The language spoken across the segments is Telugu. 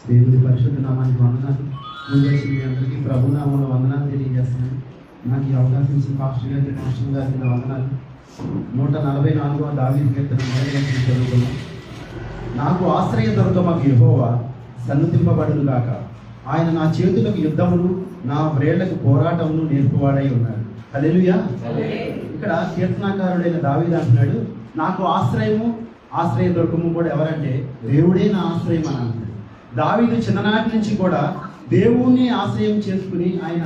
దేవుడి పరిశుద్ధ నామానికి వందనాలు. ముందు మీ అందరికీ ప్రభునామంలో వందనాలు తెలియజేస్తున్నాను. నాకు ఈ అవకాశం ఇచ్చిన పాస్టర్ గారికి వందనాలు. 144వ దావీదు కీర్తన మొదటి చదువుతున్నాం. నాకు ఆశ్రయ దుర్గమకు యెహోవా సన్నుతింపబడును గాక. ఆయన నా చేతులకు యుద్ధమును, నా వ్రేళ్లకు పోరాటమును నేర్పువాడై ఉన్నాడు. హల్లెలూయా. ఇక్కడ కీర్తనాకారుడైన దావీదు అంటున్నాడు, నాకు ఆశ్రయ దుర్గము కూడా ఎవరంటే దేవుడే నా ఆశ్రయం అని అంటున్నాడు. దావీదు చిన్ననాటి నుంచి కూడా దేవుణ్ణి ఆశ్రయం చేసుకుని ఆయన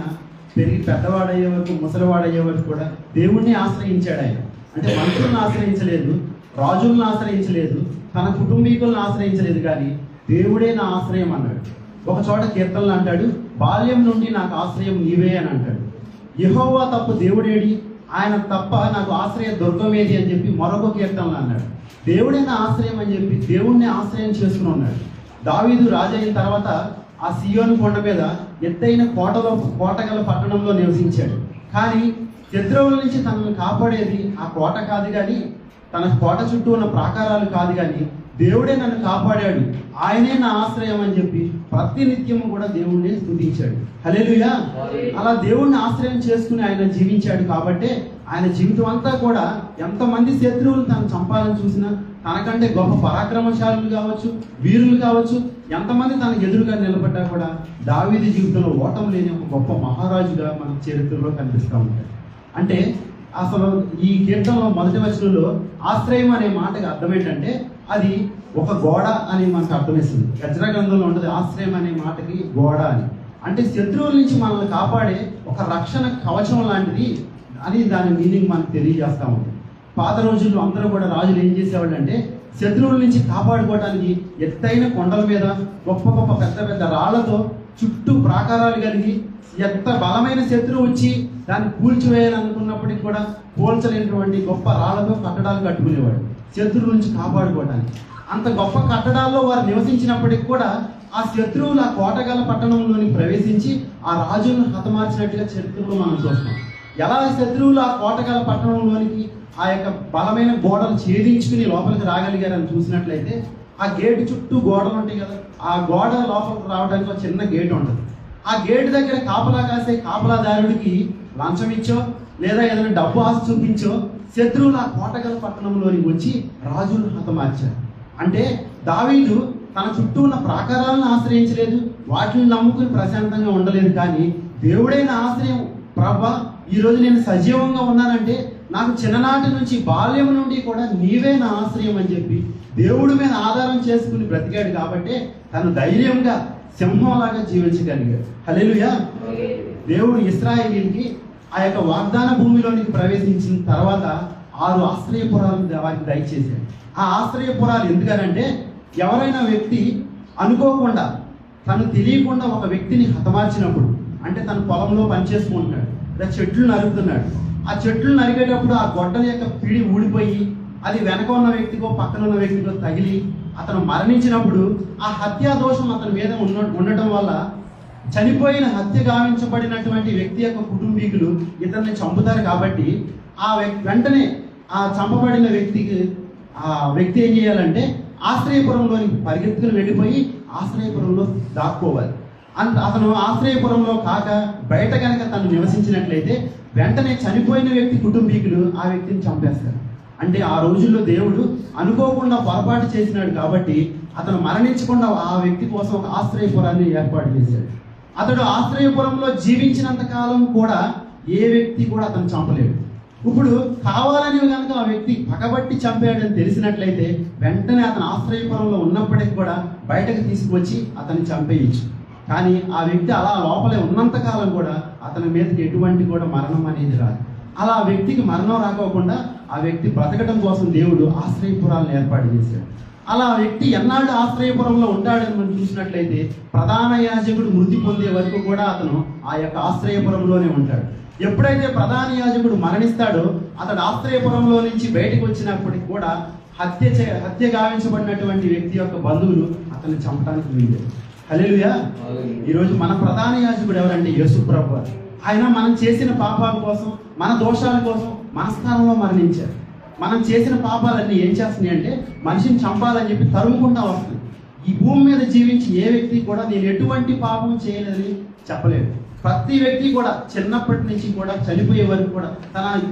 పెరిగి పెద్దవాడయ్యే వరకు, ముసలివాడయ్యే వరకు కూడా దేవుణ్ణి ఆశ్రయించాడు. ఆయన అంటే మనుషులను ఆశ్రయించలేదు, రాజులను ఆశ్రయించలేదు, తన కుటుంబీకులను ఆశ్రయించలేదు, కానీ దేవుడే నా ఆశ్రయం అన్నాడు. ఒక చోట కీర్తనలు అంటాడు, బాల్యం నుండి నాకు ఆశ్రయం నీవే అని అంటాడు. యెహోవా తప్ప దేవుడేడి, ఆయన తప్ప నాకు ఆశ్రయ దుర్గమేది అని చెప్పి మరొక కీర్తనలు అన్నాడు. దేవుడే నా ఆశ్రయం అని చెప్పి దేవుణ్ణి ఆశ్రయం చేసుకుని ఉన్నాడు. దావీదు రాజు అయిన తర్వాత ఆ సియోను కొండ మీద ఎత్తైన కోటగల పట్టణంలో నివసించాడు. కానీ శత్రువుల నుంచి తనను కాపాడేది ఆ కోట కాదు, కానీ తన కోట చుట్టూ ఉన్న ప్రాకారాలు కాదు, కానీ దేవుడే నన్ను కాపాడాడు, ఆయనే నా ఆశ్రయం అని చెప్పి ప్రతినిత్యము కూడా దేవుణ్ణి స్తుతించాడు. హల్లెలూయా. అలా దేవుణ్ణి ఆశ్రయం చేసుకుని ఆయన జీవించాడు. కాబట్టి ఆయన జీవితం అంతా కూడా ఎంతమంది శత్రువులు తను చంపాలని చూసినా, తనకంటే గొప్ప పరాక్రమశాలులు కావచ్చు, వీరులు కావచ్చు, ఎంతమంది తనకు ఎదురుగా నిలబడ్డా కూడా దావీదు జీవితంలో ఓటం లేని ఒక గొప్ప మహారాజుగా మన చరిత్రలో కనిపిస్తూ ఉంటాడు. అంటే అసలు ఈ కీర్తనలో మొదటి వచనంలో ఆశ్రయం అనే మాటకి అర్థం ఏంటంటే అది ఒక గోడ అని మనకు అర్థమేస్తుంది. యెజ్రా గ్రంథంలో ఉంటుంది ఆశ్రయం అనే మాటకి గోడ అని. అంటే శత్రువుల నుంచి మనల్ని కాపాడే ఒక రక్షణ కవచం లాంటిది అని దాని మీనింగ్ మనకు తెలియజేస్తూ ఉంది. పాత రోజుల్లో అందరూ కూడా రాజులు ఏం చేసేవాళ్ళు అంటే శత్రువుల నుంచి కాపాడుకోవడానికి ఎత్తైన కొండల మీద గొప్ప గొప్ప పెద్ద పెద్ద రాళ్లతో చుట్టూ ప్రాకారాలు కలిగి ఎంత బలమైన శత్రువు వచ్చి దాన్ని కూల్చివేయాలనుకున్నప్పటికీ కూడా కూల్చలేనటువంటి గొప్ప రాళ్లతో కట్టడాలు కట్టుకునేవాడు శత్రువుల నుంచి కాపాడుకోవడానికి. అంత గొప్ప కట్టడాల్లో వారు నివసించినప్పటికీ కూడా ఆ శత్రువులు ఆ కోటగల పట్టణంలోని ప్రవేశించి ఆ రాజులను హతమార్చినట్టుగా చరిత్రలో మనం చూస్తాం. ఎలా శత్రువులు ఆ కోటగల పట్టణంలోనికి ఆ యొక్క బలమైన గోడలు ఛేదించుకుని లోపలికి రాగలిగారని చూసినట్లయితే ఆ గేటు చుట్టూ గోడలు ఉంటాయి కదా, ఆ గోడ లోపలికి రావడానికి ఒక చిన్న గేటు ఉంటుంది. ఆ గేటు దగ్గర కాపలా కాసే కాపలాదారుడికి లంచం ఇచ్చో లేదా ఏదైనా డబ్బు ఆశ చూపించో శత్రువులు ఆ కోటగల పట్టణంలోనికి వచ్చి రాజులను హతమార్చారు. అంటే దావీదు తన చుట్టూ ఉన్న ప్రాకారాలను ఆశ్రయించలేదు, వాటిని నమ్ముకుని ప్రశాంతంగా ఉండలేదు, కానీ దేవుడైన ఆశ్రయం. ప్రభా, ఈరోజు నేను సజీవంగా ఉన్నానంటే నాకు చిన్ననాటి నుంచి బాల్యం నుండి కూడా నీవే నా ఆశ్రయం అని చెప్పి దేవుడి మీద ఆధారం చేసుకుని బ్రతికాడు. కాబట్టి తను ధైర్యంగా సింహంలాగా జీవించగలిగాడు. హల్లెలూయా. దేవుడు ఇశ్రాయేలీయులకి ఆ యొక్క వాగ్దాన భూమిలోనికి ప్రవేశించిన తర్వాత 6 ఆశ్రయపురాలను వారికి దయచేశాడు. ఆ ఆశ్రయపురాలు ఎందుకనంటే ఎవరైనా వ్యక్తి అనుకోకుండా తను తెలియకుండా ఒక వ్యక్తిని హతమార్చినప్పుడు, అంటే తన పొలంలో పనిచేసుకుంటున్నాడు లేదా చెట్లు నరుకుతున్నాడు, ఆ చెట్లు నరికేటప్పుడు ఆ గొడ్డల యొక్క పిడి ఊడిపోయి అది వెనక ఉన్న వ్యక్తికో పక్కన ఉన్న వ్యక్తికో తగిలి అతను మరణించినప్పుడు ఆ హత్యా దోషం అతని మీద ఉండటం వల్ల చనిపోయిన హత్య గావించబడినటువంటి వ్యక్తి యొక్క కుటుంబీకులు ఇతన్ని చంపుతారు. కాబట్టి ఆ వెంటనే ఆ చంపబడిన వ్యక్తి ఏం చేయాలంటే ఆశ్రయపురంలోని పరిగెత్తుకుని వెళ్ళిపోయి ఆశ్రయపురంలో దాక్కోవాలి. అతను ఆశ్రయపురంలో కాక బయట కనుక తను నివసించినట్లయితే వెంటనే చనిపోయిన వ్యక్తి కుటుంబీకులు ఆ వ్యక్తిని చంపేస్తారు. అంటే ఆ రోజుల్లో దేవుడు అనుకోకుండా పొరపాటు చేసినాడు కాబట్టి అతను మరణించకుండా ఆ వ్యక్తి కోసం ఒక ఆశ్రయపురాన్ని ఏర్పాటు చేశాడు. అతడు ఆశ్రయపురంలో జీవించినంత కాలం కూడా ఏ వ్యక్తి కూడా అతను చంపలేడు. ఇప్పుడు కావాలని కనుక ఆ వ్యక్తి పగబట్టి చంపాడని తెలిసినట్లయితే వెంటనే అతను ఆశ్రయపురంలో ఉన్నప్పటికీ కూడా బయటకు తీసుకువచ్చి అతన్ని చంపేయచ్చు. కానీ ఆ వ్యక్తి అలా లోపలే ఉన్నంత కాలం కూడా అతని మీదకి ఎటువంటి కూడా మరణం అనేది రాదు. అలా ఆ వ్యక్తికి మరణం రాకోకుండా ఆ వ్యక్తి బ్రతకడం కోసం దేవుడు ఆశ్రయపురాలను ఏర్పాటు చేశాడు. అలా ఆ వ్యక్తి ఎన్నాళ్ళు ఆశ్రయపురంలో ఉంటాడని మనం చూసినట్లయితే ప్రధాన యాజకుడు మృతి పొందే వరకు కూడా అతను ఆ యొక్క ఆశ్రయపురంలోనే ఉంటాడు. ఎప్పుడైతే ప్రధాన యాజకుడు మరణిస్తాడో అతడు ఆశ్రయపురంలో నుంచి బయటకు వచ్చినప్పటికి కూడా హత్య గావించబడినటువంటి వ్యక్తి యొక్క బంధువులు అతన్ని చంపడానికి వీల్లేదు. హల్లెలూయా. ఈరోజు మన ప్రధాన యాజకుడు ఎవరంటే యేసు ప్రభువు. ఆయన మనం చేసిన పాపాల కోసం, మన దోషాల కోసం మన స్థానంలో మరణించారు. మనం చేసిన పాపాలన్నీ ఏం చేస్తున్నాయి అంటే మనిషిని చంపాలని చెప్పి తరుముకుంటా వస్తుంది. ఈ భూమి మీద జీవించి ఏ వ్యక్తి కూడా నేను ఎటువంటి పాపం చేయలేదని చెప్పలేడు. ప్రతి వ్యక్తి కూడా చిన్నప్పటి నుంచి కూడా చనిపోయే వరకు కూడా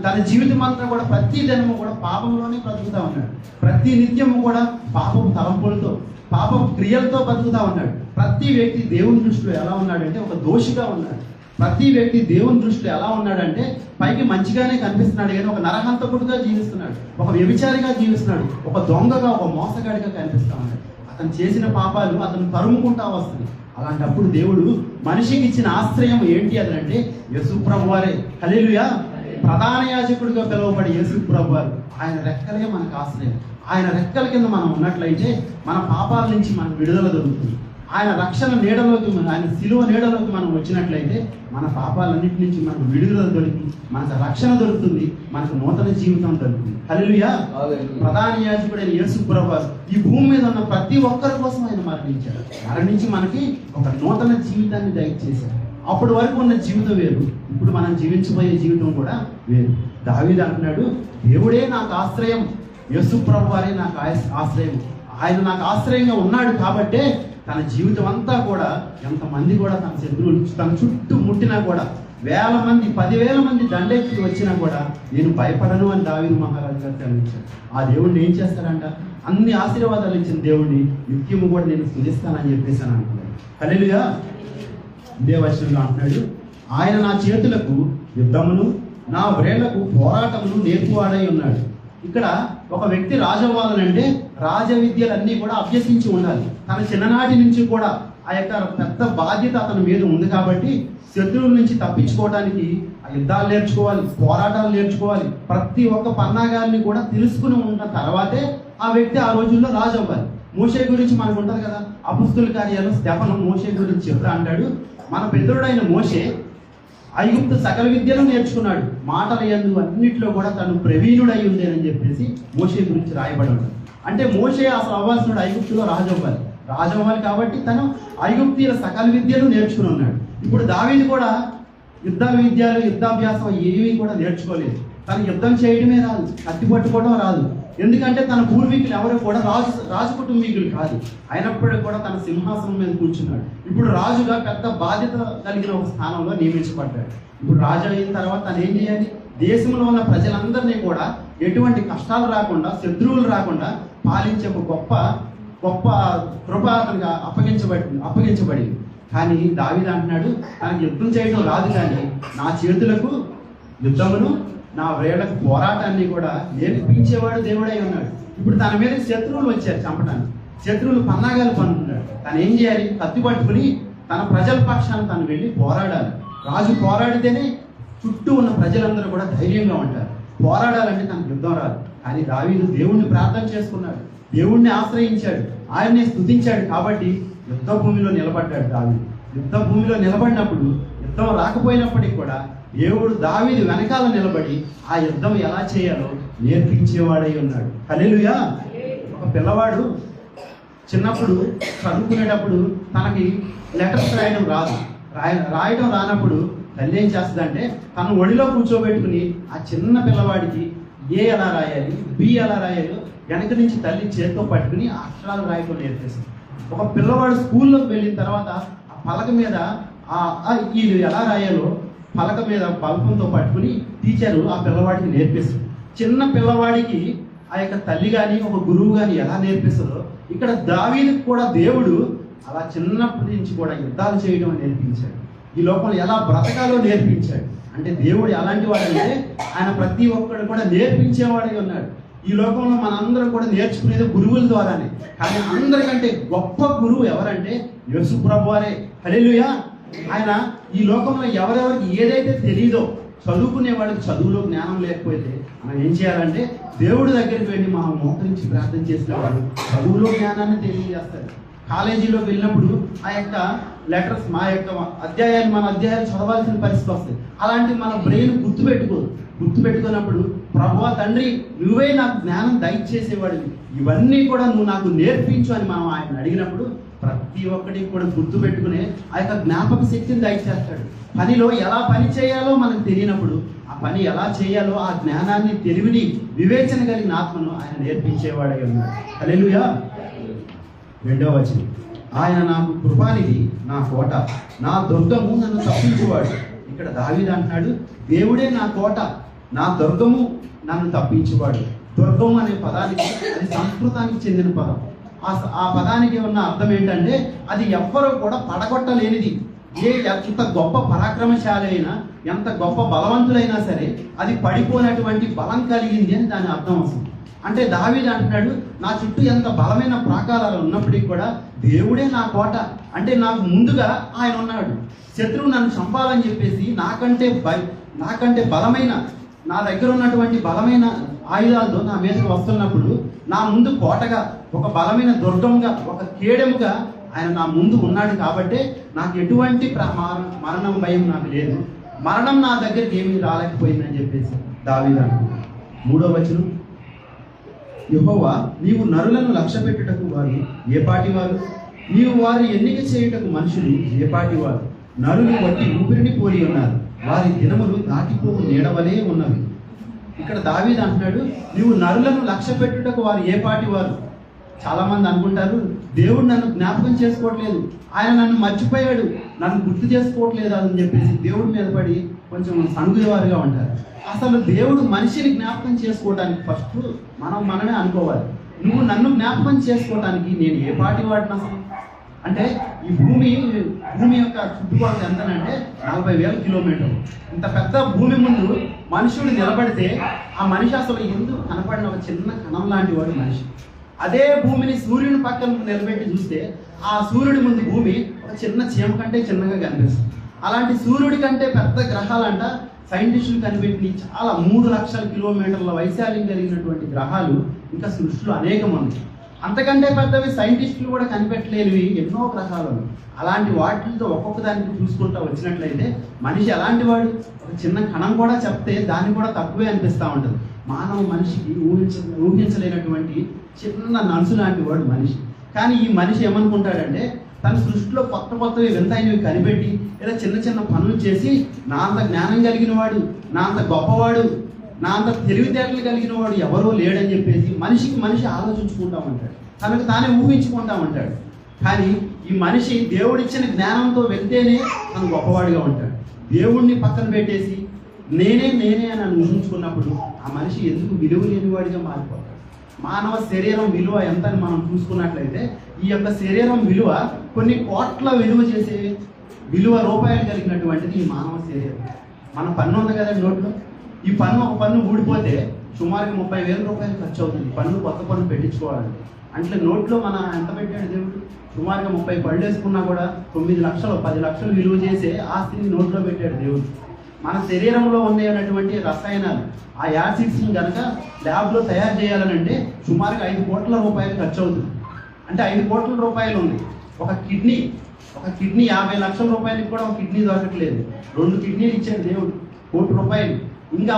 తన జీవితం అంతా కూడా ప్రతి దినము కూడా పాపంలోనే బ్రతుకుతా ఉన్నాడు. ప్రతి నిత్యము కూడా పాపం తలంపులతో, పాపం క్రియలతో బతుకుతా ఉన్నాడు. ప్రతి వ్యక్తి దేవుని దృష్టిలో ఎలా ఉన్నాడంటే ఒక దోషిగా ఉన్నాడు. ప్రతి వ్యక్తి దేవుని దృష్టిలో ఎలా ఉన్నాడంటే పైకి మంచిగానే కనిపిస్తున్నాడు, కానీ ఒక నరహంతకుడుగా జీవిస్తున్నాడు, ఒక వ్యభిచారిగా జీవిస్తున్నాడు, ఒక దొంగగా, ఒక మోసగాడిగా కనిపిస్తా ఉన్నాడు. అతను చేసిన పాపాలు అతను తరుముకుంటా వస్తుంది. అలాంటప్పుడు దేవుడు మనిషికి ఇచ్చిన ఆశ్రయం ఏంటి అదంటే యేసు ప్రభువారే. హల్లెలూయా. ప్రధాన యాజకుడిగా పిలువబడి యేసు ప్రభువారు, ఆయన రెక్కలే మనకు ఆశ్రయం. ఆయన రెక్కల కింద మనం ఉన్నట్లయితే మన పాపాల నుంచి మనకు విడుదల దొరుకుతుంది. ఆయన రక్షణ నీడలోకి, ఆయన శిలువ నీడలోకి మనం వచ్చినట్లయితే మన పాపాలన్నిటి నుంచి మనకు విడుదల దొరికి మనకు రక్షణ దొరుకుతుంది, మనకు నూతన జీవితం దొరుకుతుంది. హల్లెలూయా. ప్రధాన యాజకుడైన యేసు ప్రభువారు ఈ భూమి మీద ఉన్న ప్రతి ఒక్కరి కోసం ఆయన మరణించాడు. మరణించి మనకి ఒక నూతన జీవితాన్ని దయచేశాడు. అప్పటి వరకు ఉన్న జీవితం వేరు, ఇప్పుడు మనం జీవించబోయే జీవితం కూడా వేరు. దావీదు అంటున్నాడు, దేవుడే నాకు ఆశ్రయం, యేసు ప్రభువారే నాకు ఆశ్రయం. ఆయన నాకు ఆశ్రయంగా ఉన్నాడు కాబట్టే తన జీవితం అంతా కూడా ఎంతమంది కూడా తన శత్రువులు తన చుట్టూ ముట్టినా కూడా 1000 మంది 10,000 మంది దండెత్తి వచ్చినా కూడా నేను భయపడను అని దావీదు మహారాజు గారు తెలియచాడు. ఆ దేవుడిని ఏం చేస్తాడంట, అన్ని ఆశీర్వాదాలు ఇచ్చిన దేవుడిని నిత్యము కూడా నేను స్తుతిస్తానని చెప్పేసి అని అంటున్నాడు. హల్లెలూయా. ఇదే వచనంలో అంటున్నాడు, ఆయన నా చేతులకు యుద్ధమును నా వ్రేళ్లకు పోరాటమును నేర్పువాడై ఉన్నాడు. ఇక్కడ ఒక వ్యక్తి రాజవ్వాలనంటే రాజ విద్యలన్నీ కూడా అభ్యసించి ఉండాలి. తన చిన్ననాటి నుంచి కూడా ఆ యొక్క పెద్ద బాధ్యత అతని మీద ఉంది కాబట్టి శత్రువుల నుంచి తప్పించుకోవడానికి ఆ యుద్ధాలు నేర్చుకోవాలి, పోరాటాలు నేర్చుకోవాలి. ప్రతి ఒక్క పన్నాగాన్ని కూడా తెలుసుకుని ఉన్న తర్వాతే ఆ వ్యక్తి ఆ రోజుల్లో రాజు అవ్వాలి. మోషే గురించి మనకు ఉంటుంది కదా, అపొస్తలుల కార్యాలు స్టెఫను మోషే గురించి చెప్తా అంటాడు, మన పితరుడైన మోషే ఐగుప్తు సకల విద్యను నేర్చుకున్నాడు, మాటల యందు అన్నింటిలో కూడా తను ప్రవీణుడై ఉండేనని చెప్పేసి మోషే గురించి రాయబడి ఉంటాడు. అంటే మోషే అసలు అవ్వాల్సిన ఐగుప్తులో రాజు అవ్వాలి కాబట్టి తను ఐగుప్తీయుల సకల విద్యను నేర్చుకుని ఉన్నాడు. ఇప్పుడు దావీదు కూడా యుద్ధాభ్యాసం ఏమీ కూడా నేర్చుకోలేదు. తను యుద్ధం చేయడమే రాదు, కత్తి పట్టుకోవడం రాదు. ఎందుకంటే తన పూర్వీకులు ఎవరు కూడా రాజు కుటుంబీకులు కాదు. అయినప్పటికీ కూడా తన సింహాసనం మీద కూర్చున్నాడు. ఇప్పుడు రాజుగా పెద్ద బాధ్యత కలిగిన ఒక స్థానంలో నియమించబడ్డాడు. ఇప్పుడు రాజు అయిన తర్వాత తను ఏం చేయాలి, దేశంలో ఉన్న ప్రజలందరినీ కూడా ఎటువంటి కష్టాలు రాకుండా, శత్రువులు రాకుండా పాలించే ఒక గొప్ప కృప అతనికి అప్పగించబడింది. కానీ దావీదు అంటున్నాడు, తనకు యుద్ధం చేయడం రాదు, కానీ నా చేతులకు యుద్ధమును నా వేళ్లకు పోరాటాన్ని కూడా నేర్పించేవాడు దేవుడై ఉన్నాడు. ఇప్పుడు తన మీద శత్రువులు వచ్చారు చంపడానికి, శత్రువులు పన్నాగాలు పన్నున్నాడు. తను ఏం చేయాలి, కత్తి పట్టుకుని తన ప్రజల పక్షాన్ని తను వెళ్ళి పోరాడాలి. రాజు పోరాడితేనే చుట్టూ ఉన్న ప్రజలందరూ కూడా ధైర్యంగా ఉంటారు. పోరాడాలంటే తనకు యుద్ధం రాదు. కానీ దావీదు దేవుణ్ణి ప్రార్థన చేసుకున్నాడు, దేవుణ్ణి ఆశ్రయించాడు, ఆయన్ని స్తుతించాడు కాబట్టి యుద్ధ భూమిలో నిలబడ్డాడు. దావీదు యుద్ధ భూమిలో నిలబడినప్పుడు యుద్ధం రాకపోయినప్పటికీ కూడా దేవుడు దావీదు వెనకాల నిలబడి ఆ యుద్ధం ఎలా చేయాలో నేర్పించేవాడై ఉన్నాడు. హల్లెలూయా. ఒక పిల్లవాడు చిన్నప్పుడు చదువుకునేటప్పుడు తనకి లెటర్స్ రాయడం రానప్పుడు తల్లి ఏం చేస్తుందంటే తను ఒడిలో కూర్చోబెట్టుకుని ఆ చిన్న పిల్లవాడికి ఏ ఎలా రాయాలి, బి ఎలా రాయాలి వెనక నుంచి తల్లి చేతితో పట్టుకుని ఆ అక్షరాలు రాయడం నేర్పేసింది. ఒక పిల్లవాడు స్కూల్లోకి వెళ్ళిన తర్వాత ఆ పలక మీద వీళ్ళు ఎలా రాయాలో పలక మీద బల్పంతో పట్టుకుని టీచరు ఆ పిల్లవాడికి నేర్పిస్తుంది. చిన్న పిల్లవాడికి ఆ యొక్క తల్లి కానీ ఒక గురువు కానీ ఎలా నేర్పిస్తుందో ఇక్కడ దావీదుకు కూడా దేవుడు అలా చిన్నప్పటి నుంచి కూడా యుద్ధాలు చేయడం నేర్పించాడు. ఈ లోకంలో ఎలా బ్రతకాలో నేర్పించాడు. అంటే దేవుడు ఎలాంటి వాడంటే ఆయన ప్రతి ఒక్కడు కూడా నేర్పించేవాడై ఉన్నాడు. ఈ లోకంలో మనందరం కూడా నేర్చుకునేది గురువుల ద్వారానే, కానీ అందరికంటే గొప్ప గురువు ఎవరంటే యేసు ప్రభువారే. హల్లెలూయా. ఆయన ఈ లోకంలో ఎవరెవరికి ఏదైతే తెలియదో, చదువుకునే వాళ్ళకి చదువులో జ్ఞానం లేకపోతే మనం ఏం చేయాలంటే దేవుడి దగ్గరికి వెళ్ళి మనం మోకరించి ప్రార్థన చేసిన వాళ్ళు చదువులో జ్ఞానాన్ని తెలియజేస్తారు. కాలేజీలోకి వెళ్ళినప్పుడు ఆ యొక్క లెటర్స్ మన అధ్యాయాలు చదవాల్సిన పరిస్థితి వస్తుంది. అలాంటి మన బ్రెయిన్ గుర్తుపెట్టుకున్నప్పుడు ప్రభువా తండ్రి నువ్వే నాకు జ్ఞానం దయచేసేవాడివి, ఇవన్నీ కూడా నువ్వు నాకు నేర్పించు అని మనం ఆయన అడిగినప్పుడు ప్రతి ఒక్కటి కూడా గుర్తుపెట్టుకునే ఆ యొక్క జ్ఞాపక శక్తిని దయచేస్తాడు. పనిలో ఎలా పని చేయాలో మనకు తెలియనప్పుడు ఆ పని ఎలా చేయాలో ఆ జ్ఞానాన్ని, తెలివిని, వివేచన కలిగిన ఆత్మను ఆయన నేర్పించేవాడై ఉన్నాడు. హల్లెలూయా. 2వ వచనం, ఆయన నాకు కృపానిధి, నా కోట, నా దుర్గము, నన్ను తప్పించేవాడు. ఇక్కడ దావీదు అంటున్నాడు, దేవుడే నా కోట, నా దుర్గము, నన్ను తప్పించేవాడు. దుర్గం అనే పదానికి అది సంస్కృతానికి చెందిన పదం. ఆ పదానికి ఉన్న అర్థం ఏంటంటే అది ఎవ్వరూ కూడా పడగొట్టలేనిది. ఎంత గొప్ప పరాక్రమశాలి అయినా, ఎంత గొప్ప బలవంతులైనా సరే అది పడిపోయినటువంటి బలం కలిగింది అని దాని అర్థం వస్తుంది. అంటే దావీదు అంటున్నాడు, నా చుట్టూ ఎంత బలమైన ప్రాకారాలు ఉన్నప్పటికీ కూడా దేవుడే నా కోట. అంటే నాకు ముందుగా ఆయన ఉన్నాడు. శత్రువు నన్ను చంపాలని చెప్పేసి నాకంటే బలమైన, నా దగ్గర ఉన్నటువంటి బలమైన ఆయుధాలతో నా మీదకి వస్తున్నప్పుడు నా ముందు కోటగా, ఒక బలమైన దుర్గంగా, ఒక కేడెముగా ఆయన నా ముందు ఉన్నాడు. కాబట్టి నాకు ఎటువంటి మరణం భయం నాకు లేదు. మరణం నా దగ్గరికి ఏమీ రాలేకపోయిందని చెప్పేసి దావీదు అంటున్నాడు. 3వ వచనం, యెహోవా నీవు నరులను లక్ష్యపెట్టుటకు వారు ఏ పాటి వారు, నీవు వారు ఎన్నిక చేయుటకు మనుషులు ఏ పాటి వారు. నరులు వట్టి ఊపిరిని పోలి ఉన్నారు, వారి దినములు దాటిపోవు నీడవలే ఉన్నవి. ఇక్కడ దావీదు అంటున్నాడు, నీవు నరులను లక్ష్యపెట్టుటకు వారు ఏ పాటి వారు. చాలా మంది అనుకుంటారు, దేవుడు నన్ను జ్ఞాపకం చేసుకోవట్లేదు, ఆయన నన్ను మర్చిపోయాడు, నన్ను గుర్తు చేసుకోవట్లేదు అని చెప్పేసి దేవుడి మీద పడి కొంచెం సనుగువారుగా ఉంటారు. అసలు దేవుడు మనిషిని జ్ఞాపకం చేసుకోవడానికి ఫస్ట్ మనమే అనుకోవాలి. నువ్వు నన్ను జ్ఞాపకం చేసుకోవడానికి నేను ఏ పాటి వాడిని అసలు? అంటే ఈ భూమి యొక్క చుట్టుకొలత ఎంతనంటే 40,000 కిలోమీటర్లు. ఇంత పెద్ద భూమి ముందు మనుషుడు నిలబడితే ఆ మనిషి అసలు ఎందుకు కనపడిన ఒక చిన్న కణం లాంటి వాడు మనిషి. అదే భూమిని సూర్యుని పక్కన నిలబెట్టి చూస్తే ఆ సూర్యుడి ముందు భూమి ఒక చిన్న చీమ కంటే చిన్నగా కనిపిస్తుంది. అలాంటి సూర్యుడి కంటే పెద్ద గ్రహాలంట సైంటిస్టులు కనిపెట్టి చాలా 3 లక్షల కిలోమీటర్ల వైశాల్యం కలిగినటువంటి గ్రహాలు ఇంకా సృష్టిలో అనేకం ఉంది. అంతకంటే పెద్దవి సైంటిస్టులు కూడా కనిపెట్టలేనివి ఎన్నో గ్రహాలు. అలాంటి వాటితో ఒక్కొక్క దానికి చూసుకుంటూ వచ్చినట్లయితే మనిషి ఎలాంటి వాడు, ఒక చిన్న కణం కూడా చెప్తే దాన్ని కూడా తక్కువే అనిపిస్తూ ఉంటుంది. మానవ మనిషికి ఊహించలేనటువంటి చిన్న నలుసు లాంటి వాడు మనిషి. కానీ ఈ మనిషి ఏమనుకుంటాడంటే తన సృష్టిలో కొత్తవి వింతైనవి కనిపెట్టి లేదా చిన్న పనులు చేసి నా అంత జ్ఞానం కలిగిన వాడు, నా అంత గొప్పవాడు, నా అంత తెలివితేటలు కలిగిన వాడు ఎవరో లేడని చెప్పేసి మనిషి ఆలోచించుకుంటా ఉంటాడు, తనకు తానే ఊహించుకుంటా ఉంటాడు. కానీ ఈ మనిషి దేవుడిచ్చిన జ్ఞానంతో వెళ్తేనే తను గొప్పవాడిగా ఉంటాడు. దేవుణ్ణి పక్కన పెట్టేసి నేనే అని ఊహించుకున్నప్పుడు ఆ మనిషి ఎందుకు విలువ లేనివాడిగా మారిపోతాడు. మానవ శరీరం విలువ ఎంత అని మనం చూసుకున్నట్లయితే ఈ యొక్క శరీరం విలువ కొన్ని కోట్ల విలువ చేసే రూపాయలు కలిగినటువంటిది ఈ మానవ శరీరం. మన పన్ను ఉంది కదండి నోట్లో, ఈ ఒక పన్ను ఊడిపోతే సుమారుగా 30,000 రూపాయలు ఖర్చు అవుతుంది. కొత్త పన్ను పెట్టించుకోవాలి అంటే నోట్లో మన ఎంత పెట్టాడు దేవుడు, సుమారుగా 30 పళ్ళు వేసుకున్నా కూడా 9 లక్షలు 10 లక్షలు విలువ చేసే ఆస్తిని నోట్లో పెట్టాడు దేవుడు. మన శరీరంలో ఉండేటువంటి రసాయనాలు, ఆ యాసిడ్స్ని కనుక ల్యాబ్లో తయారు చేయాలనంటే సుమారుగా 5 కోట్ల రూపాయలు ఖర్చు అవుతుంది. అంటే 5 కోట్ల రూపాయలు ఉంది. ఒక కిడ్నీ 50 లక్షల రూపాయలకి కూడా ఒక కిడ్నీ దొరకట్లేదు. 2 కిడ్నీలు ఇచ్చాడు దేవుడు, 1 కోటి రూపాయలు. ఇంకా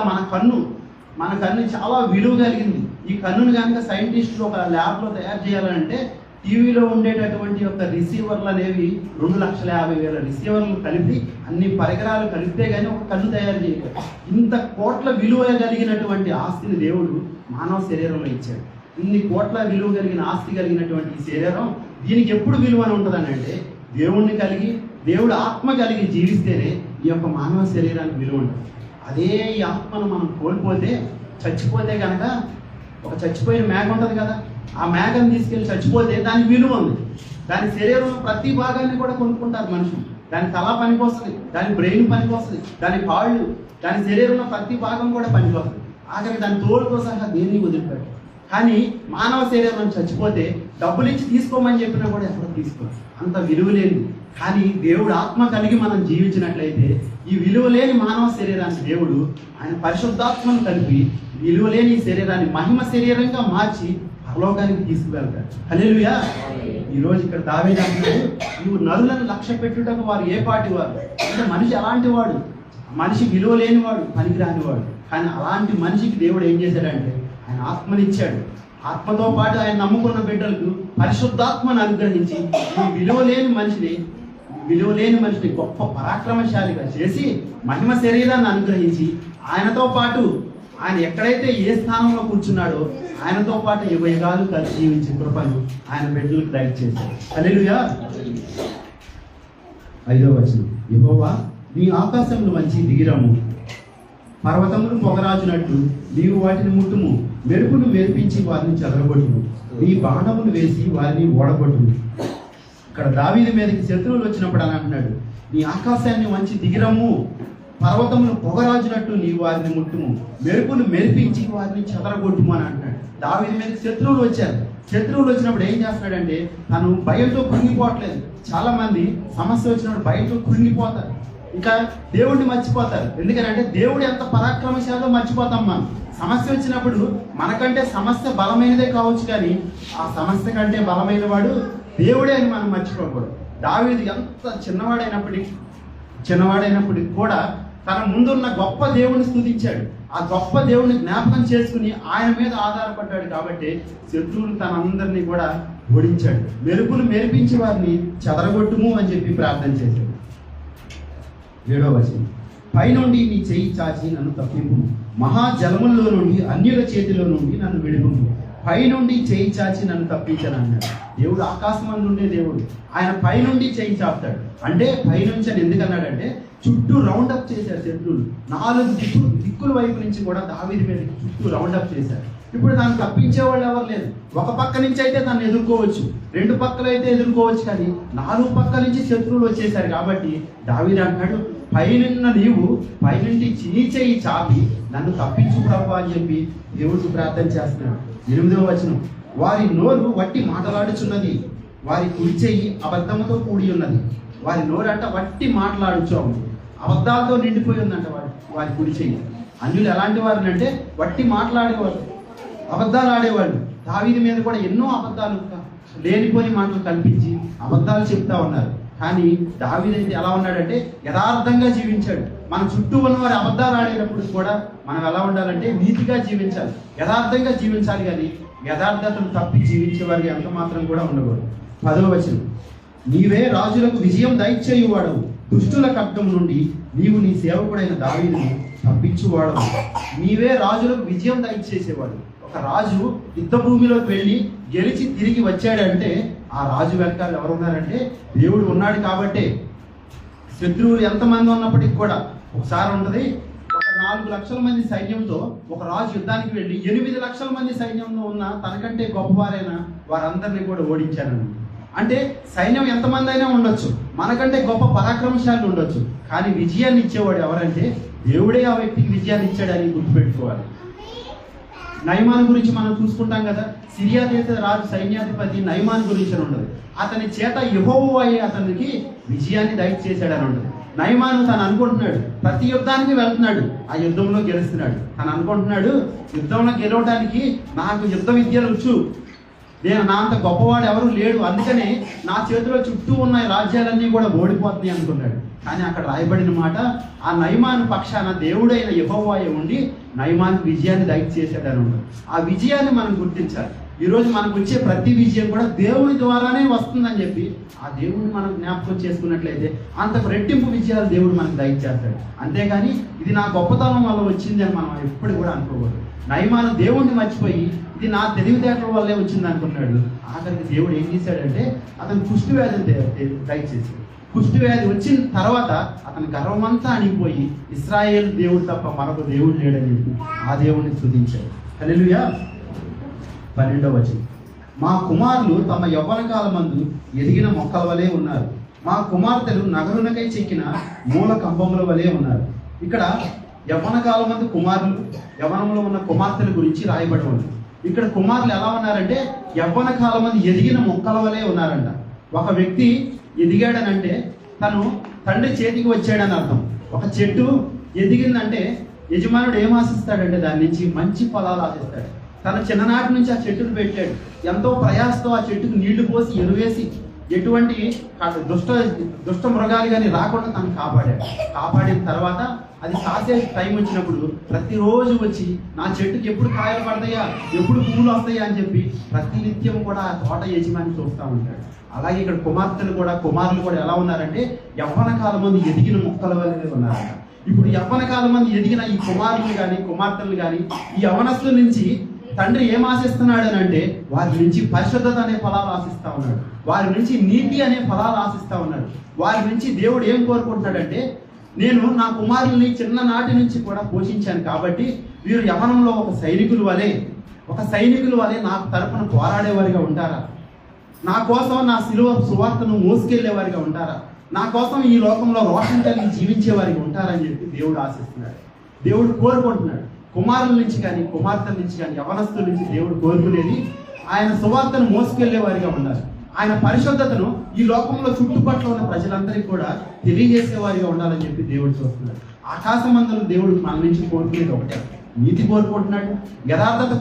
మన కన్ను చాలా విలువ కలిగింది. ఈ కన్నును కనుక సైంటిస్టులు ఒక ల్యాబ్లో తయారు చేయాలంటే టీవీలో ఉండేటటువంటి యొక్క రిసీవర్లు అనేవి 2,50,000 రిసీవర్లు కలిపి అన్ని పరికరాలు కలిపితే కానీ ఒక కన్ను తయారు చేయలేదు. ఇంత కోట్ల విలువ కలిగినటువంటి ఆస్తిని దేవుడు మానవ శరీరంలో ఇచ్చాడు. ఇన్ని కోట్ల విలువ కలిగిన ఆస్తి కలిగినటువంటి ఈ శరీరం దీనికి ఎప్పుడు విలువ అని ఉంటుందని అంటే దేవుడు ఆత్మ కలిగి జీవిస్తేనే ఈ యొక్క మానవ శరీరానికి విలువ ఉంటుంది. అదే ఈ ఆత్మను మనం కోల్పోతే, చచ్చిపోతే కనుక ఒక చచ్చిపోయిన మేఘ ఉంటుంది కదా, ఆ మేఘను తీసుకెళ్ళి చచ్చిపోతే దానికి విలువ ఉంది. దాని శరీరంలో ప్రతి భాగాన్ని కూడా కొనుక్కుంటారు మనుషులు. దాని తల పనికి వస్తుంది, దాని బ్రెయిన్ పనికి వస్తుంది, దాని కాళ్ళు, దాని శరీరంలో ప్రతి భాగం కూడా పనికి వస్తుంది. ఆఖరికి దాని తోలుతో సహా దేన్ని వదిలిపెట్టారు. కానీ మానవ శరీరం చచ్చిపోతే డబ్బులు ఇచ్చి తీసుకోమని చెప్పినా కూడా ఎక్కడ తీసుకోరు, అంత విలువ లేదు. కానీ దేవుడు ఆత్మ కలిగి మనం జీవించినట్లయితే ఈ విలువ లేని మానవ శరీరాన్ని దేవుడు ఆయన పరిశుద్ధాత్మను కలిపి విలువలేని శరీరాన్ని మహిమ శరీరంగా మార్చి పరలోకానికి తీసుకువెళ్తాడు. హల్లెలూయా. ఈరోజు ఇక్కడ దావీదు అంటున్నాడు, నువ్వు నరులను లక్ష్యపెట్టుటకు వారు ఏ పాటి వారు. అంటే మనిషి అలాంటి వాడు, మనిషి విలువ లేనివాడు, పనికిరానివాడు. కానీ అలాంటి మనిషికి దేవుడు ఏం చేశాడంటే ఆయన ఆత్మనిచ్చాడు. ఆత్మతో పాటు ఆయన నమ్ముకున్న బిడ్డలకు పరిశుద్ధాత్మను అనుగ్రహించి ఈ విలువలేని మనిషిని గొప్ప పరాక్రమశాలిగా చేసి మహిమ శరీరాన్ని అనుగ్రహించి ఆయనతో పాటు ఆయన ఎక్కడైతే ఏ స్థానంలో కూర్చున్నాడో ఆయనతో పాటు యుగాలు కలిసి జీవించే కృపను ఆయన బిడ్డలకు దయచేశాడు. హల్లెలూయా. 5వ వచనం, యెహోవా నీ ఆకాశములు మంచి దిగిరము, పర్వతములు పొగరాజునట్టు నీవు వాటిని ముట్టుము, మెరుపును మెరిపించి వారిని చెదరగొట్టుము, నీ బాణములు వేసి వారిని ఓడగొట్టుము. ఇక్కడ దావీదు మీదకి శత్రువులు వచ్చినప్పుడు అని అంటున్నాడు, నీ ఆకాశాన్ని మంచి దిగిరము, పర్వతములు పొగరాజునట్టు నీవు వారిని ముట్టుము, మెరుపును మెరిపించి వారిని చెదరగొట్టుము అని అంటున్నాడు. దావీదు మీదకి శత్రువులు వచ్చారు. శత్రువులు వచ్చినప్పుడు ఏం చేస్తున్నాడంటే తను భయంతో కృంగిపోవట్లేదు. చాలా మంది సమస్య వచ్చినప్పుడు భయంతో కృంగిపోతారు, ఇంకా దేవుడిని మర్చిపోతారు. ఎందుకంటే దేవుడు ఎంత పరాక్రమశాలో మర్చిపోతాం మనం. సమస్య వచ్చినప్పుడు మనకంటే సమస్య బలమైనదే కావచ్చు, కానీ ఆ సమస్య కంటే బలమైన వాడు దేవుడే అని మనం మర్చిపోకూడదు. దావీదు ఎంత చిన్నవాడైనప్పటికీ కూడా తన ముందున్న గొప్ప దేవుని స్తుతించాడు. ఆ గొప్ప దేవుని జ్ఞాపకం చేసుకుని ఆయన మీద ఆధారపడ్డాడు. కాబట్టి శత్రువులు తనందరినీ కూడా ఓడించాడు. మెరుపును మెరిపించి వారిని చెదరగొట్టుము అని చెప్పి ప్రార్థన చేశాడు. 7వ వచనం, పైనుండి నీ చెయ్యి చాచి నన్ను తప్పింపు, మహాజలముల్లో నుండి అన్యుల చేతిలో నుండి నన్ను విడిపింపు. పైనుండి చెయ్యి చాచి నన్ను తప్పించాను అన్నాడు. దేవుడు ఆకాశం నుండే దేవుడు, ఆయన పైనుండి చెయ్యి చాపుతాడు. అంటే పైనుంచి అని ఎందుకన్నాడంటే చుట్టూ రౌండప్ చేశారు శత్రువులు. 4 దిక్కుల వైపు నుంచి కూడా దావీదు మీద చుట్టూ రౌండప్ చేశారు. ఇప్పుడు దాన్ని తప్పించే వాళ్ళు ఎవరు లేరు. ఒక పక్క నుంచి అయితే దాన్ని ఎదుర్కోవచ్చు, 2 పక్కలు అయితే ఎదుర్కోవచ్చు, కానీ 4 పక్కల నుంచి శత్రువులు వచ్చేసారు. కాబట్టి దావీదు అంటాడు, పైనున్న నీవు పైనుండి నీ చెయ్యి చాపి నన్ను తప్పించు ప్రభువా అని చెప్పి దేవుడికి ప్రార్థన చేస్తున్నాడు. 8వ వచనం, వారి నోరు వట్టి మాటలాడుచున్నది, వారి కుడి చెయ్యి అబద్ధముతో కూడి ఉన్నది. వారి నోరు అంట వట్టి మాట్లాడుచు ఉంది, అబద్ధాలతో నిండిపోయి ఉందంట వారి కుడి చెయ్యి. అన్యులు ఎలాంటి వారు అంటే వట్టి మాట్లాడేవారు, అబద్ధాలు ఆడేవాళ్ళు. దావీదు మీద కూడా ఎన్నో అబద్ధాలు, లేనిపోని మాటలు కల్పించి అబద్ధాలు చెప్తా ఉన్నారు. కానీ దావీదు అయితే ఎలా ఉన్నాడంటే యథార్థంగా జీవించాడు. మన చుట్టూ ఉన్నవారి అబద్ధాలు ఆడేటప్పుడు కూడా మనం ఎలా ఉండాలంటే నీతిగా జీవించాలి, యథార్థంగా జీవించాలి. కానీ యథార్థతను తప్పి జీవించే వారికి ఎంత మాత్రం కూడా ఉండకూడదు. 10వ వచనం, నీవే రాజులకు విజయం దయచేయువాడవు, దుష్టుల ఖడ్గం నుండి నీవు నీ సేవకుడైన దావీదును తప్పించువాడవు. నీవే రాజులకు విజయం దయచేసేవాడు. ఒక రాజు యుద్ధ భూమిలోకి వెళ్ళి గెలిచి తిరిగి వచ్చాడంటే ఆ రాజు వెనకాల ఎవరు ఉన్నారంటే దేవుడు ఉన్నాడు. కాబట్టి శత్రువులు ఎంతమంది ఉన్నప్పటికీ కూడా ఒకసారి ఉంటుంది, ఒక 4 లక్షల మంది సైన్యంతో ఒక రాజు యుద్ధానికి వెళ్ళి 8 లక్షల మంది సైన్యంలో ఉన్న తనకంటే గొప్పవారైన వారందరినీ కూడా ఓడించానని. అంటే సైన్యం ఎంతమంది అయినా ఉండొచ్చు, మనకంటే గొప్ప పరాక్రమశాలు ఉండొచ్చు, కానీ విజయాన్ని ఇచ్చేవాడు ఎవరంటే దేవుడే ఆ వ్యక్తికి విజయాన్ని ఇచ్చాడని గుర్తుపెట్టుకోవాలి. నయమాన్ గురించి మనం చూసుకుంటాం కదా, సిరియా దేశ రాజు సైన్యాధిపతి నయమాన్ గురించి అని ఉండదు. అతని చేత యెహోవా అతనికి విజయాన్ని దయచేశాడని ఉండదు. నయమాను తను అనుకుంటున్నాడు ప్రతి యుద్ధానికి వెళ్తున్నాడు, ఆ యుద్ధంలో గెలుస్తున్నాడు. తను అనుకుంటున్నాడు యుద్ధంలో గెలవడానికి నాకు యుద్ధ విద్యలు వచ్చు, నేను నా అంత గొప్పవాడు ఎవరు లేడు, అందుకనే నా చేతిలో చుట్టూ ఉన్న రాజ్యాలన్నీ కూడా ఓడిపోతున్నాయి అనుకున్నాడు. కానీ అక్కడ రాయబడిన మాట, ఆ నయమాను పక్షాన దేవుడైన యెహోవా ఉండి నయమానికి విజయాన్ని దయచేసాడని ఉండదు. ఆ విజయాన్ని మనం గుర్తించాలి. ఈరోజు మనకు వచ్చే ప్రతి విజయం కూడా దేవుని ద్వారానే వస్తుందని చెప్పి ఆ దేవుడిని మనం జ్ఞాపకం చేసుకున్నట్లయితే అంతకు రెట్టింపు విజయాలు దేవుడు మనకు దయచేస్తాడు. అంతేగాని ఇది నా గొప్పతనం వల్ల వచ్చింది అని మనం ఎప్పుడు కూడా అనుకోకూడదు. నయమాను దేవుణ్ణి మర్చిపోయి ఇది నా తెలివితేటల వల్లే వచ్చింది అనుకున్నాడు. ఆఖరికి దేవుడు ఏం చేశాడంటే అతను కుష్టి వ్యాధిని దయచేసి, కుష్టి వ్యాధి వచ్చిన తర్వాత అతని గర్వమంతా అణిగిపోయి ఇశ్రాయేలు దేవుడు తప్ప మరొక దేవుడు లేడని చెప్పి ఆ దేవుడిని స్తుతించాడు. హల్లెలూయా. 12వ వచనం, మా కుమారులు తమ యవ్వన కాలమందు ఎదిగిన మొక్కల వలె ఉన్నారు, మా కుమార్తెలు నగరునకై చెక్కిన మూల కంబముల వలె ఉన్నారు. ఇక్కడ యవ్వన కాలమందు కుమారులు, యవ్వనంలో ఉన్న కుమార్తెల గురించి రాయబడి ఉంది. ఇక్కడ కుమారులు ఎలా ఉన్నారంటే యవ్వన కాలమందు ఎదిగిన మొక్కల వలె ఉన్నారంట. ఒక వ్యక్తి ఎదిగాడనంటే తను తండ్రి చేతికి వచ్చాడని అర్థం. ఒక చెట్టు ఎదిగిందంటే యజమానుడు ఏం ఆశిస్తాడంటే దాని నుంచి మంచి ఫలాలు ఆశిస్తాడు. తన చిన్ననాటి నుంచి ఆ చెట్టును పెట్టాడు, ఎంతో ప్రయాసతో ఆ చెట్టుకు నీళ్లు పోసి ఎరువేసి ఎటువంటి దుష్ట మృగాలు కానీ రాకుండా తను కాపాడిన తర్వాత అది కాసే టైం వచ్చినప్పుడు ప్రతిరోజు వచ్చి నా చెట్టుకి ఎప్పుడు కాయలు పడతాయా, ఎప్పుడు పువ్వులు వస్తాయా అని చెప్పి ప్రతినిత్యం కూడా ఆ తోట యజమాని చూస్తూ ఉంటాడు. అలాగే ఇక్కడ కుమారులు కూడా ఎలా ఉన్నారంటే యవ్వన కాలం మంది ఎదిగిన మొక్కల వల్లే ఉన్నారంట. ఇప్పుడు యవ్వన కాలం మంది ఎదిగిన ఈ కుమారులు కానీ కుమార్తెలు కానీ ఈ యవనస్తుల నుంచి తండ్రి ఏం ఆశిస్తున్నాడు అని అంటే వారి నుంచి పరిశుద్ధత అనే ఫలాలు ఆశిస్తా ఉన్నాడు, వారి నుంచి నీతి అనే ఫలాలు ఆశిస్తా ఉన్నాడు. వారి నుంచి దేవుడు ఏం కోరుకుంటున్నాడంటే, నేను నా కుమారుల్ని చిన్ననాటి నుంచి కూడా పోషించాను కాబట్టి వీరు యవనంలో ఒక సైనికుల వలె నాకు తరపున పోరాడేవారిగా ఉంటారా, నా కోసం నా శిలువ సువార్తను మోసుకెళ్లేవారిగా ఉంటారా, నా కోసం ఈ లోకంలో రోషం కలిగి జీవించేవారిగా ఉంటారని చెప్పి దేవుడు ఆశిస్తున్నాడు. దేవుడు కోరుకుంటున్నాడు. కుమారుల నుంచి కానీ కుమార్తెల నుంచి కానీ యవనస్తుల నుంచి దేవుడు కోరుకునేది ఆయన సువార్తను మోసుకెళ్లే వారిగా ఉండాలి. ఆయన పరిశుద్ధతను ఈ లోకంలో చుట్టుపక్కల ఉన్న ప్రజలందరికీ కూడా తెలియజేసేవారిగా ఉండాలని చెప్పి దేవుడు చూస్తున్నాడు. ఆకాశమందులు దేవుడు మన నుంచి కోరుకునేది ఒకటే, నీతి కోరుకుంటున్నాడు, యథార్థత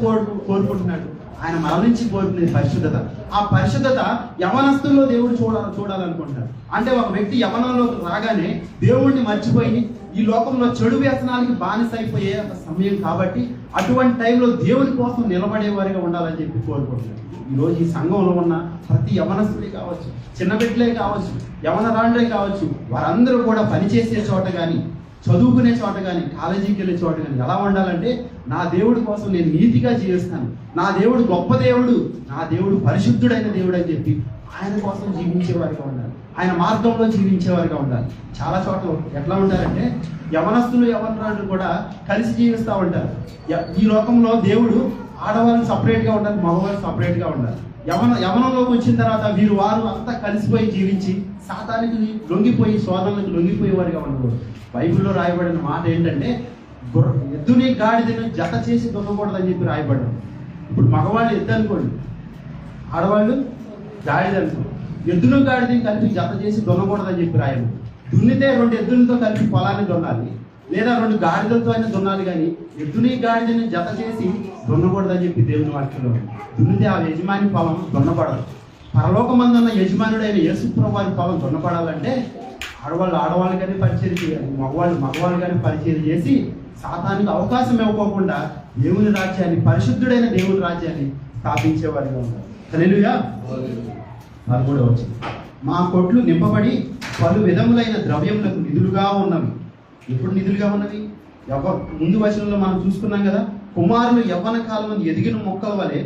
కోరుకుంటున్నాడు. ఆయన మన నుంచి కోరుకునేది పరిశుద్ధత. ఆ పరిశుద్ధత యవనస్తుల్లో దేవుడు చూడాలనుకుంటాడు. అంటే ఒక వ్యక్తి యవనంలోకి రాగానే దేవుణ్ణి మర్చిపోయి ఈ లోకంలో చెడు వ్యసనాలకి బానిస అయిపోయే ఒక సమయం కాబట్టి అటువంటి టైంలో దేవుని కోసం నిలబడేవారిగా ఉండాలని చెప్పి కోరుకుంటున్నాడు. ఈరోజు ఈ సంఘంలో ఉన్న ప్రతి యవనస్తులే కావచ్చు, చిన్న బిడ్డలే కావచ్చు, యవనరాండ్రే కావచ్చు, వారందరూ కూడా పనిచేసే చోట కానీ చదువుకునే చోట కానీ కాలేజీకి వెళ్ళే చోట కానీ ఎలా ఉండాలంటే, నా దేవుడి కోసం నేను నీతిగా జీవిస్తాను, నా దేవుడు గొప్ప దేవుడు, నా దేవుడు పరిశుద్ధుడైన దేవుడు అని చెప్పి ఆయన కోసం జీవించేవారిగా ఉండాలి, ఆయన మార్గంలో జీవించేవారిగా ఉండాలి. చాలా చోట్ల ఎట్లా ఉండాలంటే యవనస్తులు యవనరాళ్ళు కూడా కలిసి జీవిస్తూ ఉంటారు. ఈ లోకంలో దేవుడు ఆడవాళ్ళు సపరేట్గా ఉండాలి, మగవాళ్ళు సపరేట్గా ఉండాలి. యవనంలోకి వచ్చిన తర్వాత వారు అంతా కలిసిపోయి జీవించి సాతానికి లొంగిపోయి శోధనలకు లొంగిపోయేవారిగా ఉండకూడదు. బైబిల్లో రాయబడిన మాట ఏంటంటే, ఎద్దుని గాడిదను జత చేసి దున్నకూడదని చెప్పి రాయబడ్డారు. ఇప్పుడు మగవాళ్ళు ఎద్దు అనుకోండి, ఆడవాళ్ళు గాడిద అనుకోండి. ఎద్దును గాడిదని కలిపి జత చేసి దున్నకూడదని చెప్పి రాయను. దున్నితే 2 ఎద్దులతో కలిపి పొలాన్ని దున్నాలి, లేదా 2 గాడిదలతో అయినా దున్నాలి, కానీ ఎద్దుని గాడిదని జత చేసి దున్నకూడదని చెప్పి దేవుని వాక్యంలో. దున్నితే ఆ యజమాని పొలం దున్నపడదు. పరలోకమందున్న యజమానుడైన యేసుప్రభువు వారి పొలం దున్నపడాలంటే ఆడవాళ్ళు కానీ పరిచయం చేయాలి, మగవాళ్ళు కానీ పరిచయం చేసి సాతానికి అవకాశం ఇవ్వకోకుండా దేవుని రాజ్యాన్ని, పరిశుద్ధుడైన దేవుని రాజ్యాన్ని స్థాపించేవారిగా ఉంటారు. హల్లెలూయా. 13వ వచనం, మా కొట్లు నింపబడి పలు విధములైన ద్రవ్యములకు నిధులుగా ఉన్నవి. ఎప్పుడు నిధులుగా ఉన్నవి? ముందు వచనంలో మనం చూసుకున్నాం కదా, కుమారులు యవ్వన కాలం ఎదిగిన మొక్కల వలె,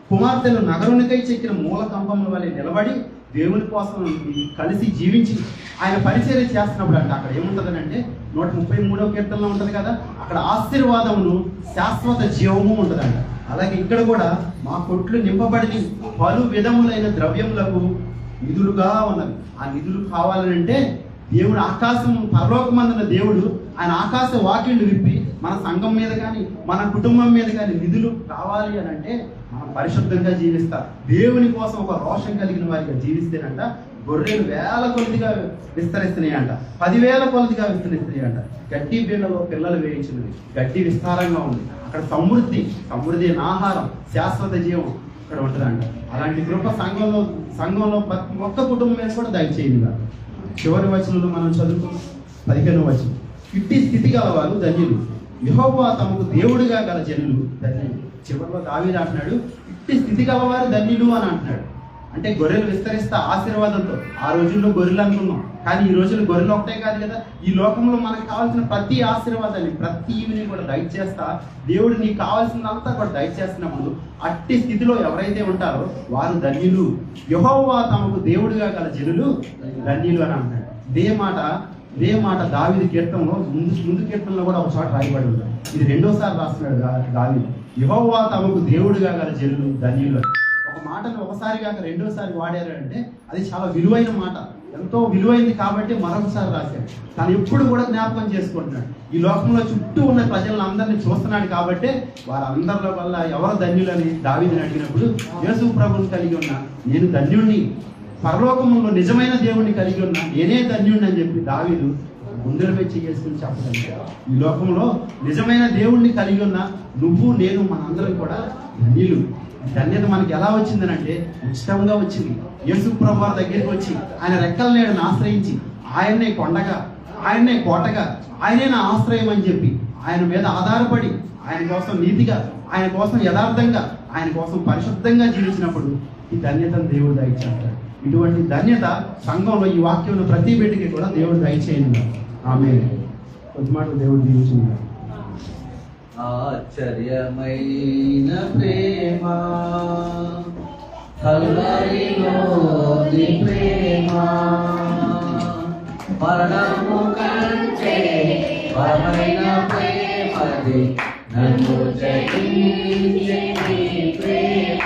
కుమార్తెలు నగరునికై చెక్కిన మూల కంపముల వలె నిలబడి దేవుని కోసం కలిసి జీవించి ఆయన పరిచర్య చేస్తున్నప్పుడు అంటే అక్కడ ఏముంటుందని అంటే 133వ కీర్తనలో ఉంటుంది కదా, అక్కడ ఆశీర్వాదమును శాశ్వత జీవము ఉంటుందంట. అలాగే ఇక్కడ కూడా మా కొట్లు నింపబడి పలు విధములైన ద్రవ్యములకు నిధులుగా ఉన్నవి. ఆ నిధులు కావాలంటే దేవుడు ఆకాశం పరలోకమందున దేవుడు ఆయన ఆకాశ వాకిళ్ళు విప్పి మన సంఘం మీద కానీ మన కుటుంబం మీద కానీ నిధులు కావాలి అని అంటే మనం పరిశుద్ధంగా జీవిస్తాం. దేవుని కోసం ఒక రోషం కలిగిన వారిగా జీవిస్తేనంట గొర్రెలు వేల కొలదిగా విస్తరిస్తున్నాయంట, 10,000 కొలదిగా విస్తరిస్తున్నాయంట. గడ్డి బీళ్ళలో పిల్లలు వేయించినవి, గడ్డి విస్తారంగా ఉంది. అక్కడ సమృద్ధి అయిన ఆహారం, శాశ్వత జీవం అక్కడ ఉంటుందంట. అలాంటి కృప సంఘంలో ప్రతి ఒక్క కుటుంబం మీద కూడా దయచేయండి. చివరి వచనంలో మనం చదువుకున్నాం 15వ వచనం, ఇట్టి స్థితి గలవారు ధన్యులు, యెహోవా తమకు దేవుడిగా గల జనులు ధన్యులు. చివరిలో దావీదు అంటున్నాడు, ఇట్టి స్థితి గలవారు ధన్యులు అని అంటున్నాడు. అంటే గొర్రెలు విస్తరిస్తా ఆశీర్వాదంతో. ఆ రోజుల్లో గొర్రెలు అనుకున్నాం, కానీ ఈ రోజుల్లో గొర్రెలు ఒకటే కాదు కదా, ఈ లోకంలో మనకు కావాల్సిన ప్రతి ఆశీర్వాదాన్ని, ప్రతి ఈవిని కూడా దయచేస్తా దేవుడు నీకు కావాల్సినంతా కూడా దయచేస్తున్నప్పుడు అట్టి స్థితిలో ఎవరైతే ఉంటారో వారు ధన్యులు. యెహోవా తమకు దేవుడిగా గల జనులు ధన్యులు అని అంటాడు. ఇదే మాట దావీదు కీర్తనలో ముందు కీర్తనలో కూడా ఒక చోట రాయబడి ఉంటుంది. ఇది 2వసారి రాస్తున్నాడు దావీదు, యెహోవా తమకు దేవుడిగా గల జనులు ధన్యులు. ఒక మాటను ఒకసారి కాక 2వసారి వాడారు అంటే అది చాలా విలువైన మాట, ఎంతో విలువైంది కాబట్టి మరొకసారి రాశాడు. తను ఎప్పుడు కూడా జ్ఞాపకం చేసుకుంటున్నాడు. ఈ లోకంలో చుట్టూ ఉన్న ప్రజలను అందరినీ చూస్తున్నాడు కాబట్టి వారందరిలో వల్ల ఎవరు ధన్యులని దావీదుని అడిగినప్పుడు, యేసు ప్రభువుని కలిగి ఉన్నా నేను ధన్యుణ్ణి, పరలోకములో నిజమైన దేవుణ్ణి కలిగి ఉన్నా నేనే ధన్యుణ్ణి అని చెప్పి దావీదు గుండెలపై చేసుకుని చెప్పగలిగాడు. ఈ లోకంలో నిజమైన దేవుణ్ణి కలిగి ఉన్న నువ్వు నేను మనందరం కూడా ధన్యులు. ధన్యత మనకి ఎలా వచ్చిందనంటే ఉచితంగా వచ్చింది. యేసు ప్రభువు వారి దగ్గరికి వచ్చి ఆయన రెక్కల నీడను ఆశ్రయించి ఆయన్నే కొండగా, ఆయన్నే కోటగా, ఆయనే నా ఆశ్రయం అని చెప్పి ఆయన మీద ఆధారపడి ఆయన కోసం నీతిగా, ఆయన కోసం యథార్థంగా, ఆయన కోసం పరిశుద్ధంగా జీవించినప్పుడు ఈ ధన్యతను దేవుడు దయచేస్తాడు. ఇటువంటి ధన్యత సంఘంలో ఈ వాక్యంలో ప్రతి బిడ్డకి కూడా దేవుడు దయచేయండి. ఆమె కొద్ది మాట దేవుడు దీవించున్నారు. ఆశ్చర్యమైన ప్రేమ కల్వరిలోని ప్రేమ మరణము కంటే బలమైన ప్రేమది నన్ను జయించే నీ ప్రేమ